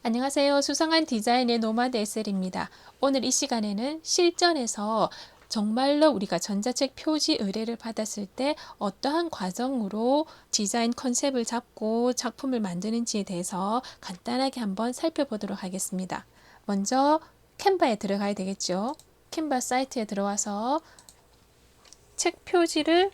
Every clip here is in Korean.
안녕하세요. 수상한 디자인의 노마드 SL입니다. 오늘 이 시간에는 실전에서 정말로 우리가 전자책 표지 의뢰를 받았을 때 어떠한 과정으로 디자인 컨셉을 잡고 작품을 만드는지에 대해서 간단하게 한번 살펴보도록 하겠습니다. 먼저 캔바에 들어가야 되겠죠. 캔바 사이트에 들어와서 책 표지를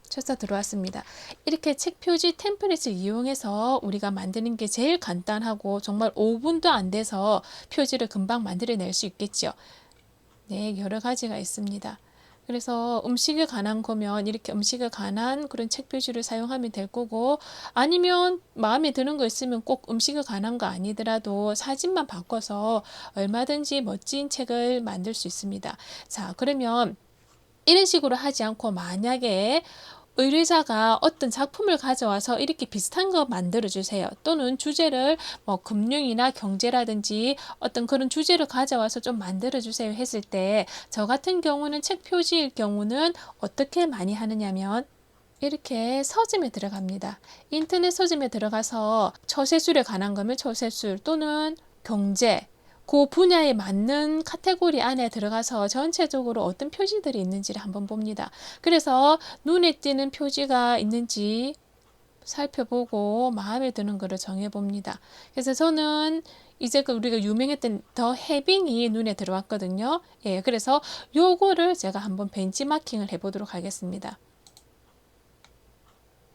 쳐서 들어왔습니다. 이렇게 책 표지 템플릿을 이용해서 우리가 만드는 게 제일 간단하고 정말 5분도 안 돼서 표지를 금방 만들어낼 수 있겠죠. 네, 여러 가지가 있습니다. 그래서 음식에 관한 거면 이렇게 음식에 관한 그런 책 표지를 사용하면 될 거고, 아니면 마음에 드는 거 있으면 꼭 음식에 관한 거 아니더라도 사진만 바꿔서 얼마든지 멋진 책을 만들 수 있습니다. 자, 그러면 이런 식으로 하지 않고 만약에 의뢰자가 어떤 작품을 가져와서 이렇게 비슷한 거 만들어 주세요. 또는 주제를 뭐 금융이나 경제라든지 어떤 그런 주제를 가져와서 좀 만들어 주세요 했을 때, 저 같은 경우는 책 표지일 경우는 어떻게 많이 하느냐면 이렇게 서점에 들어갑니다. 인터넷 서점에 들어가서 처세술에 관한 거면 처세술, 또는 경제, 그 분야에 맞는 카테고리 안에 들어가서 전체적으로 어떤 표지들이 있는지를 한번 봅니다. 그래서 눈에 띄는 표지가 있는지 살펴보고 마음에 드는 거를 정해봅니다. 그래서 저는 이제 우리가 유명했던 더 해빙이 눈에 들어왔거든요. 예, 그래서 요거를 제가 한번 벤치마킹을 해보도록 하겠습니다.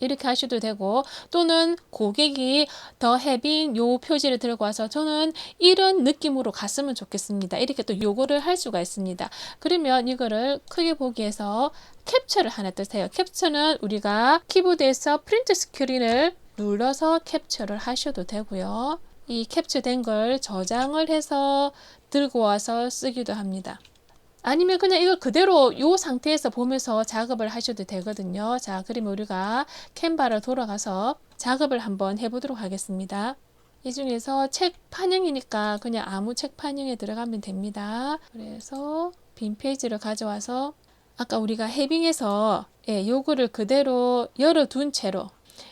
이렇게 하셔도 되고, 또는 고객이 더 해빙 요 표지를 들고 와서 저는 이런 느낌으로 갔으면 좋겠습니다. 이렇게 또 요거를 할 수가 있습니다. 그러면 이거를 크게 보기에서 캡처를 하나 뜨세요. 캡처는 우리가 키보드에서 프린트 스크린을 눌러서 캡처를 하셔도 되고요. 이 캡처된 걸 저장을 해서 들고 와서 쓰기도 합니다. 아니면 그냥 이걸 그대로 이 상태에서 보면서 작업을 하셔도 되거든요. 자, 그러면 우리가 캔바로 돌아가서 작업을 한번 해보도록 하겠습니다. 이 중에서 책 판형이니까 그냥 아무 책 판형에 들어가면 됩니다. 그래서 빈 페이지를 가져와서 아까 우리가 해빙해서 요거를 그대로 열어둔 채로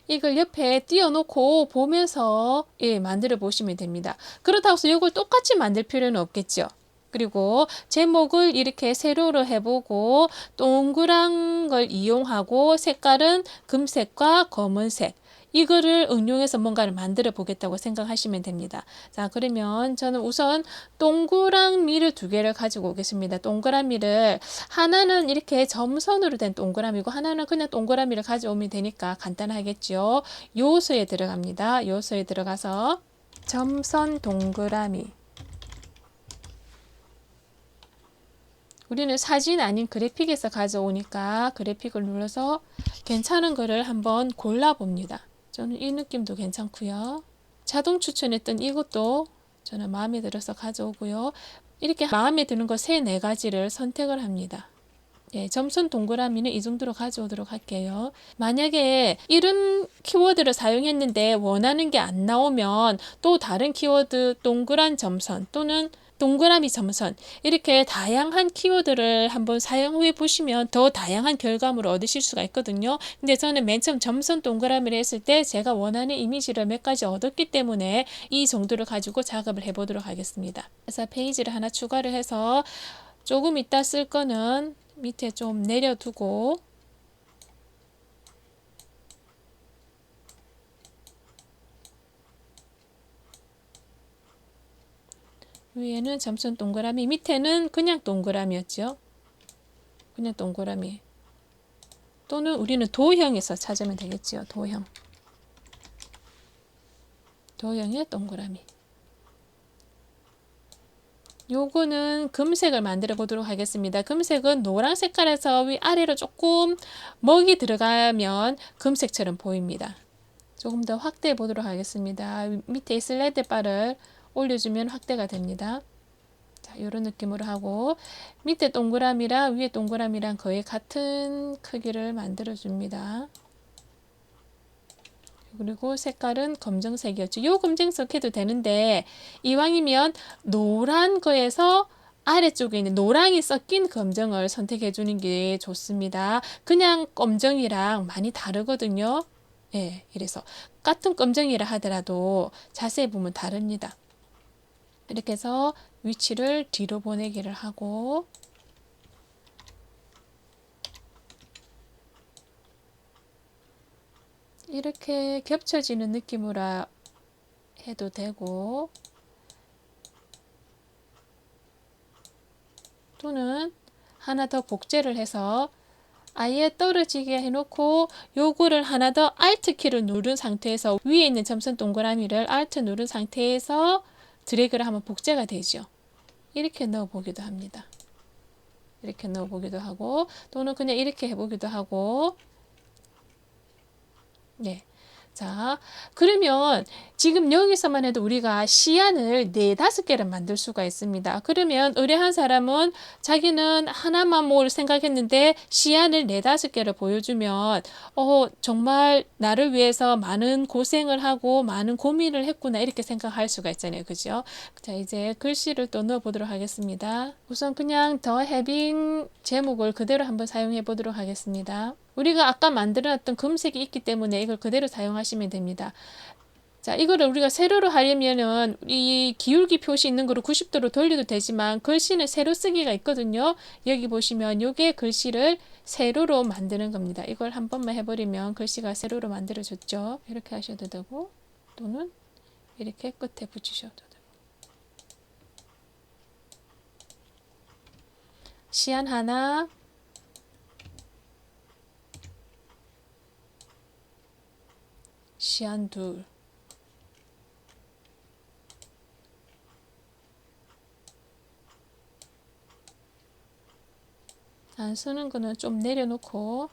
이걸 옆에 띄워놓고 보면서 만들어 보시면 됩니다. 그렇다고 해서 이걸 똑같이 만들 필요는 없겠죠. 그리고 제목을 이렇게 세로로 해보고 동그란 걸 이용하고 색깔은 금색과 검은색, 이거를 응용해서 뭔가를 만들어 보겠다고 생각하시면 됩니다. 자, 그러면 저는 우선 동그라미를 두 개를 가지고 오겠습니다. 동그라미를 하나는 이렇게 점선으로 된 동그라미고 하나는 그냥 동그라미를 가져오면 되니까 간단하겠죠. 요소에 들어갑니다. 요소에 들어가서 점선 동그라미, 우리는 사진 아닌 그래픽에서 가져오니까 그래픽을 눌러서 괜찮은 거를 한번 골라봅니다. 저는 이 느낌도 괜찮고요. 자동 추천했던 이것도 저는 마음에 들어서 가져오고요. 이렇게 마음에 드는 거 3, 4가지를 선택을 합니다. 예, 점선 동그라미는 이 정도로 가져오도록 할게요. 만약에 이런 키워드를 사용했는데 원하는 게 안 나오면 또 다른 키워드 동그란 점선 또는 동그라미 점선, 이렇게 다양한 키워드를 한번 사용해 보시면 더 다양한 결과물을 얻으실 수가 있거든요. 근데 저는 맨 처음 점선 동그라미를 했을 때 제가 원하는 이미지를 몇 가지 얻었기 때문에 이 정도를 가지고 작업을 해 보도록 하겠습니다. 그래서 페이지를 하나 추가를 해서 조금 이따 쓸 거는 밑에 좀 내려두고 위에는 점선 동그라미, 밑에는 그냥 동그라미였죠. 그냥 동그라미. 또는 우리는 도형에서 찾으면 되겠지요. 도형. 도형의 동그라미. 요거는 금색을 만들어 보도록 하겠습니다. 금색은 노란 색깔에서 위아래로 조금 먹이 들어가면 금색처럼 보입니다. 조금 더 확대해 보도록 하겠습니다. 밑에 슬라이드 바를 올려주면 확대가 됩니다. 자, 이런 느낌으로 하고 밑에 동그라미랑 위에 동그라미랑 거의 같은 크기를 만들어 줍니다. 그리고 색깔은 검정색이었죠. 요 검정색 해도 되는데 이왕이면 노란 거에서 아래쪽에 있는 노랑이 섞인 검정을 선택해 주는 게 좋습니다. 그냥 검정이랑 많이 다르거든요. 예, 이래서 같은 검정이라 하더라도 자세히 보면 다릅니다. 이렇게 해서 위치를 뒤로 보내기를 하고 이렇게 겹쳐지는 느낌으로 해도 되고 또는 하나 더 복제를 해서 아예 떨어지게 해놓고 요거를 하나 더 Alt 키를 누른 상태에서 위에 있는 점선 동그라미를 Alt 누른 상태에서 드래그를 하면 복제가 되죠. 이렇게 넣어 보기도 합니다. 이렇게 넣어 보기도 하고 또는 그냥 이렇게 해 보기도 하고 네. 자, 그러면 지금 여기서만 해도 우리가 시안을 4-5개를 만들 수가 있습니다. 그러면 의뢰한 사람은 자기는 하나만 뭘 생각했는데 시안을 4-5개를 보여주면 정말 나를 위해서 많은 고생을 하고 많은 고민을 했구나 이렇게 생각할 수가 있잖아요. 그죠? 자, 이제 글씨를 또 넣어 보도록 하겠습니다. 우선 그냥 더 해빈 제목을 그대로 한번 사용해 보도록 하겠습니다. 우리가 아까 만들어놨던 금색이 있기 때문에 이걸 그대로 사용하시면 됩니다. 자, 이거를 우리가 세로로 하려면은 이 기울기 표시 있는 거로 90도로 돌려도 되지만 글씨는 세로 쓰기가 있거든요. 여기 보시면 요게 글씨를 세로로 만드는 겁니다. 이걸 한 번만 해버리면 글씨가 세로로 만들어졌죠. 이렇게 하셔도 되고 또는 이렇게 끝에 붙이셔도 되고 시안 하나 시안 둘 안 쓰는 거는 좀 내려놓고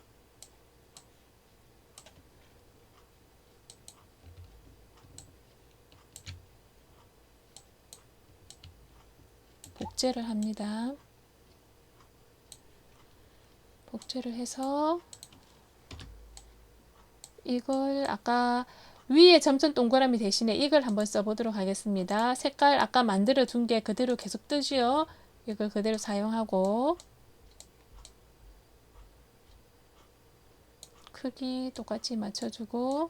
복제를 합니다. 복제를 해서 이걸 아까 위에 점선 동그라미 대신에 이걸 한번 써보도록 하겠습니다. 색깔 아까 만들어 둔 게 그대로 계속 뜨지요. 이걸 그대로 사용하고 크기 똑같이 맞춰주고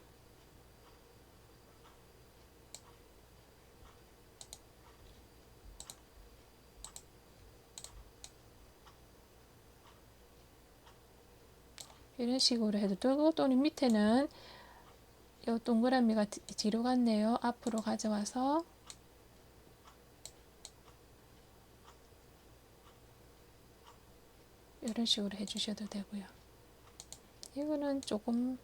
이런 식으로 해도 되고 또는 밑에는 이 동그라미가 뒤로 갔네요. 앞으로 가져와서 이런 식으로 해주셔도 되고요. 이거는 조금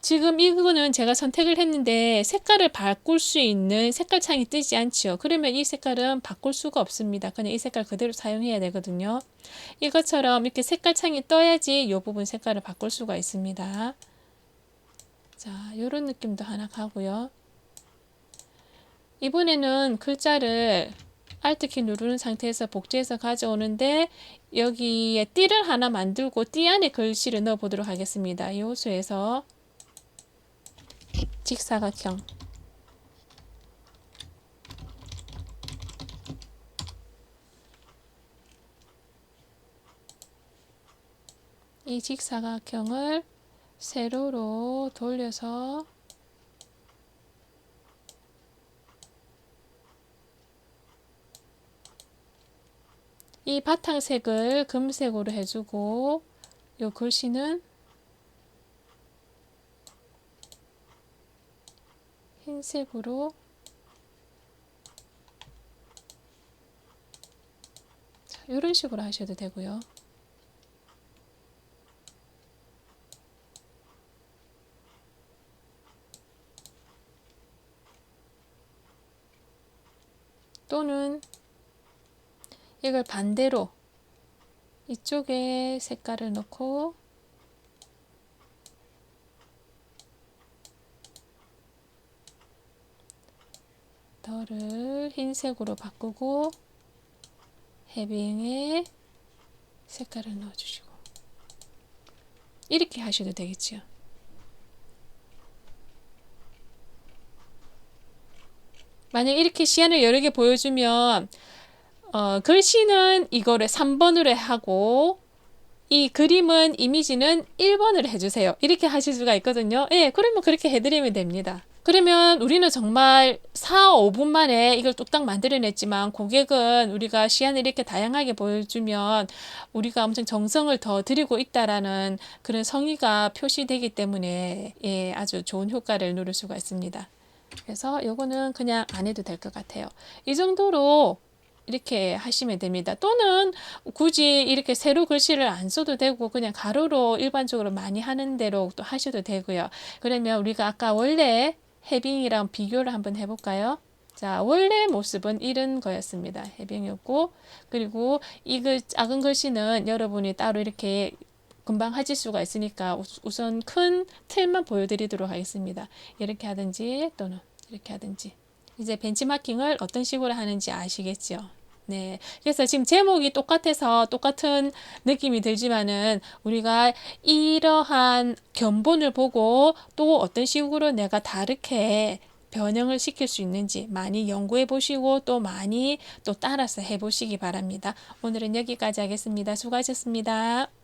지금 이거는 제가 선택을 했는데 색깔을 바꿀 수 있는 색깔 창이 뜨지 않죠. 그러면 이 색깔은 바꿀 수가 없습니다. 그냥 이 색깔 그대로 사용해야 되거든요. 이것처럼 이렇게 색깔 창이 떠야지 이 부분 색깔을 바꿀 수가 있습니다. 자, 이런 느낌도 하나 가고요. 이번에는 글자를 Alt키 누르는 상태에서 복제해서 가져오는데 여기에 띠를 하나 만들고 띠 안에 글씨를 넣어 보도록 하겠습니다. 이 호수에서 직사각형 이 직사각형을 세로로 돌려서 이 바탕색을 금색으로 해주고 이 글씨는 흰색으로 이런 식으로 하셔도 되고요. 또는 이걸 반대로 이쪽에 색깔을 넣고 덜을 흰색으로 바꾸고 해빙에 색깔을 넣어주시고 이렇게 하셔도 되겠죠. 만약 이렇게 시안을 여러 개 보여주면 글씨는 이거를 3번으로 하고 이 그림은 이미지는 1번으로 해주세요. 이렇게 하실 수가 있거든요. 예, 그러면 그렇게 해드리면 됩니다. 그러면 우리는 정말 4, 5분 만에 이걸 뚝딱 만들어냈지만 고객은 우리가 시안을 이렇게 다양하게 보여주면 우리가 엄청 정성을 더 들이고 있다라는 그런 성의가 표시되기 때문에 예, 아주 좋은 효과를 누릴 수가 있습니다. 그래서 요거는 그냥 안 해도 될 것 같아요. 이 정도로 이렇게 하시면 됩니다. 또는 굳이 이렇게 세로 글씨를 안 써도 되고 그냥 가로로 일반적으로 많이 하는 대로 또 하셔도 되고요. 그러면 우리가 아까 원래 해빙이랑 비교를 한번 해볼까요? 자, 원래 모습은 이런 거였습니다. 해빙이었고, 그리고 이 작은 글씨는 여러분이 따로 이렇게 금방 하실 수가 있으니까 우선 큰 틀만 보여드리도록 하겠습니다. 이렇게 하든지 또는 이렇게 하든지. 이제 벤치마킹을 어떤 식으로 하는지 아시겠죠? 네. 그래서 지금 제목이 똑같아서 똑같은 느낌이 들지만은 우리가 이러한 견본을 보고 또 어떤 식으로 내가 다르게 변형을 시킬 수 있는지 많이 연구해 보시고 또 많이 또 따라서 해 보시기 바랍니다. 오늘은 여기까지 하겠습니다. 수고하셨습니다.